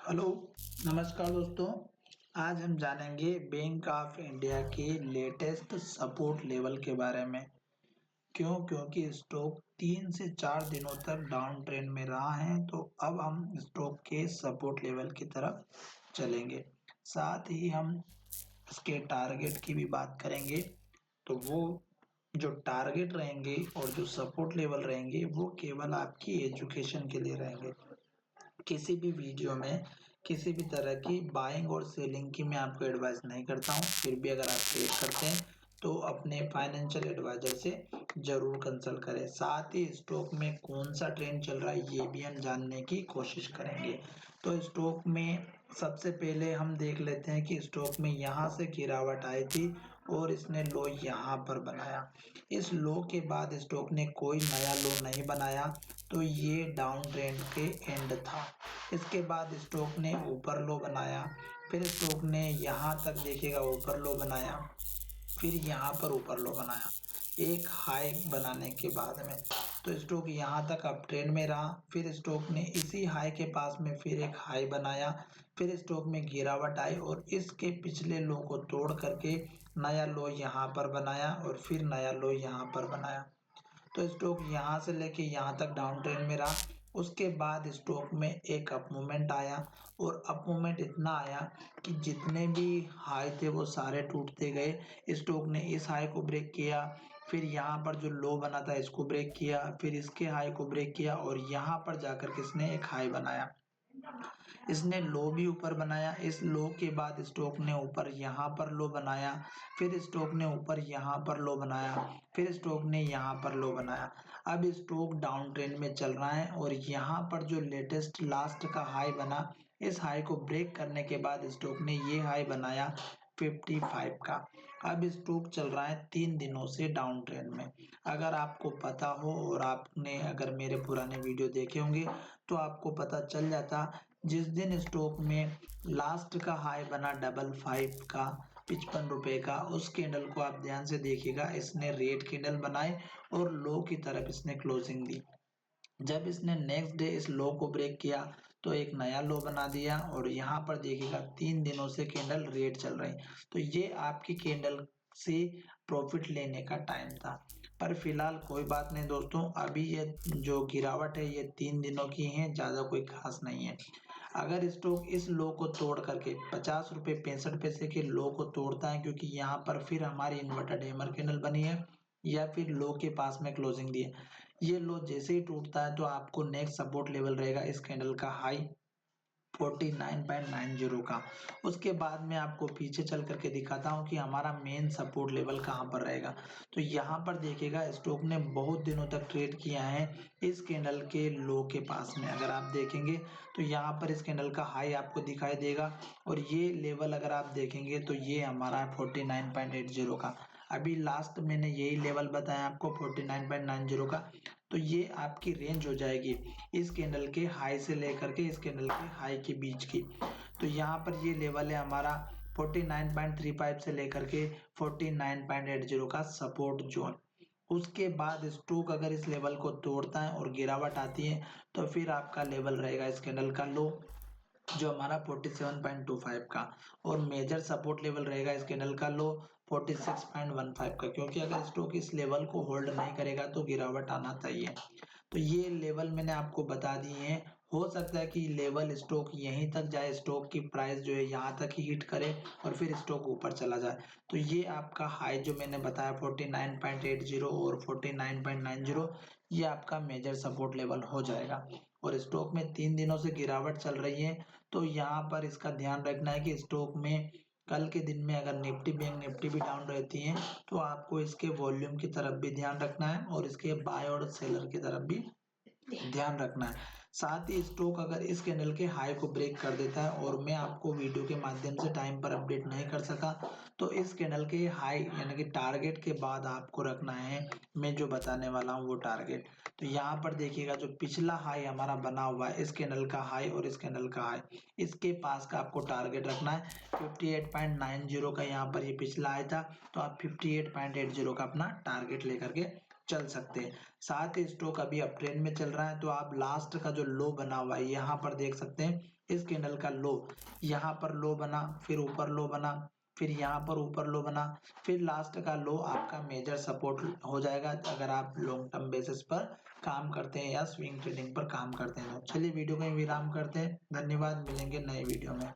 Hello, नमस्कार दोस्तों। आज हम जानेंगे बैंक ऑफ इंडिया के लेटेस्ट सपोर्ट लेवल के बारे में। क्योंकि स्टॉक 3 से 4 दिनों तक डाउन ट्रेंड में रहा है, तो अब हम स्टॉक के सपोर्ट लेवल की तरफ चलेंगे। साथ ही हम इसके टारगेट की भी बात करेंगे। तो वो जो टारगेट रहेंगे और जो सपोर्ट लेवल रहेंगे, वो केवल आपकी एजुकेशन के लिए रहेंगे। किसी भी वीडियो में किसी भी तरह की बाइंग और सेलिंग की मैं आपको एडवाइस नहीं करता हूँ। फिर भी अगर आप ट्रेड करते हैं तो अपने फाइनेंशियल एडवाइजर से जरूर कंसल्ट करें। साथ ही स्टॉक में कौन सा ट्रेंड चल रहा है ये भी हम जानने की कोशिश करेंगे। तो स्टॉक में सबसे पहले हम देख लेते हैं कि स्टॉक में यहाँ से गिरावट आई थी और इसने लो यहाँ पर बनाया। इस लो के बाद स्टॉक ने कोई नया लो नहीं बनाया, तो ये डाउन ट्रेंड के एंड था। इसके बाद स्टॉक ने ऊपर लो बनाया, फिर स्टॉक ने यहाँ तक देखिएगा ऊपर लो बनाया, फिर यहाँ पर ऊपर लो बनाया एक हाई बनाने के बाद में। तो स्टॉक यहाँ तक अप ट्रेंड में रहा, फिर स्टॉक ने इसी हाई के पास में फिर एक हाई बनाया, फिर स्टॉक में गिरावट आई और इसके पिछले लो को तोड़ करके नया लो यहाँ पर बनाया और फिर नया लो यहाँ पर बनाया। तो स्टॉक यहाँ से लेके यहाँ तक डाउन ट्रेंड में रहा। उसके बाद स्टॉक में एक अप मूवमेंट आया और अप मूवमेंट इतना आया कि जितने भी हाई थे वो सारे टूटते गए। स्टॉक ने इस हाई को ब्रेक किया, फिर यहाँ पर जो लो बना था इसको ब्रेक किया, फिर इसके हाई को ब्रेक किया और यहाँ पर जाकर के इसने एक हाई बनाया। इसने लो भी ऊपर बनाया। इस लो के बाद स्टॉक ने ऊपर यहाँ पर लो बनाया, फिर स्टॉक ने ऊपर यहाँ पर लो बनाया, फिर स्टॉक ने यहाँ पर लो बनाया। अब स्टॉक डाउन ट्रेंड में चल रहा है और यहाँ पर जो लेटेस्ट लास्ट का हाई बना, इस हाई को ब्रेक करने के बाद स्टॉक ने ये हाई बनाया 55 का। अब स्टॉक चल रहा है 3 दिनों से डाउन ट्रेंड में। अगर आपको पता हो और आपने अगर मेरे पुराने वीडियो देखे होंगे तो आपको पता चल जाता। जिस दिन स्टॉक में लास्ट का हाई बना 55 का 55 रुपए का, उस कैंडल को आप ध्यान से देखिएगा। इसने रेड कैंडल बनाए और लो की तरफ इसने क्लोजिंग दी। जब इसने नेक्स्ट डे इस लो को ब्रेक किया तो एक नया लो बना दिया और यहाँ पर देखिएगा 3 दिनों से कैंडल रेड चल रही। तो ये आपकी कैंडल से प्रॉफिट लेने का टाइम था। पर फिलहाल कोई बात नहीं दोस्तों, अभी ये जो गिरावट है ये 3 दिनों की है, ज्यादा कोई खास नहीं है। अगर स्टॉक इस लो को तोड़ करके 50 रुपए 65 पैसे के लो को तोड़ता है, क्योंकि यहाँ पर फिर हमारी इन्वर्टेड हैमर कैंडल बनी है या फिर लो के पास में क्लोजिंग दी है, ये लो जैसे ही टूटता है तो आपको नेक्स्ट सपोर्ट लेवल रहेगा इस कैंडल का हाई 49.90 का। उसके बाद में आपको पीछे चल करके दिखाता हूं कि हमारा मेन सपोर्ट लेवल कहां पर रहेगा। तो यहां पर देखिएगा स्टॉक ने बहुत दिनों तक ट्रेड किया है इस कैंडल के लो के पास में। अगर आप देखेंगे तो यहां पर इस कैंडल का हाई आपको दिखाई देगा और ये लेवल अगर आप देखेंगे तो ये हमारा 49.80 का। अभी लास्ट मैंने यही लेवल बताया आपको 49.90 का। तो ये आपकी रेंज हो जाएगी इस कैंडल के हाई से लेकर के इस कैंडल के हाई के बीच की। तो यहाँ पर ये लेवल है हमारा 49.35 से लेकर के 49.80 का सपोर्ट जोन। उसके बाद स्टॉक अगर इस लेवल को तोड़ता है और गिरावट आती है तो फिर आपका लेवल रहेगा इस कैंडल का लो जो हमारा 47.25 का, और मेजर सपोर्ट लेवल रहेगा इस कैंडल का लो 46.15 का। क्योंकि अगर स्टॉक इस लेवल को होल्ड नहीं करेगा तो गिरावट आना चाहिए। तो ये लेवल मैंने आपको बता दिए हैं। हो सकता है कि लेवल स्टॉक यहीं तक जाए, स्टॉक की प्राइस जो है यहाँ तक ही हिट करे और फिर स्टॉक ऊपर चला जाए। तो ये आपका हाई जो मैंने बताया 49.80 और 49.90, ये आपका मेजर सपोर्ट लेवल हो जाएगा। और स्टॉक में 3 दिनों से गिरावट चल रही है, तो यहाँ पर इसका ध्यान रखना है कि स्टॉक में कल के दिन में अगर निफ्टी बैंक निफ्टी भी डाउन रहती है तो आपको इसके वॉल्यूम की तरफ भी ध्यान रखना है और इसके बाय और सेलर की तरफ भी ध्यान रखना है। साथ ही स्टॉक अगर इस कैंडल के हाई को ब्रेक कर देता है और मैं आपको वीडियो के माध्यम से टाइम पर अपडेट नहीं कर सका, तो इस कैंडल के हाई यानी कि टारगेट के बाद आपको रखना है मैं जो बताने वाला हूँ वो टारगेट। तो यहाँ पर देखिएगा जो पिछला हाई हमारा बना हुआ है इस कैंडल का हाई और इस कैंडल का हाई, इसके पास का आपको टारगेट रखना है 58.90 का। यहाँ पर ये पिछला हाई था तो आप 58.80 का अपना टारगेट लेकर के चल सकते हैं। साथ ही स्टॉक अभी अप ट्रेंड में चल रहा है, तो आप लास्ट का जो लो बना हुआ है यहाँ पर देख सकते हैं। इस कैंडल का लो, यहाँ पर लो बना, फिर ऊपर लो बना, फिर यहाँ पर ऊपर लो बना, फिर लास्ट का लो आपका मेजर सपोर्ट हो जाएगा अगर आप लॉन्ग टर्म बेसिस पर काम करते हैं या स्विंग ट्रेडिंग पर काम करते हैं। चलिए वीडियो को विराम करते हैं। धन्यवाद, मिलेंगे नए वीडियो में।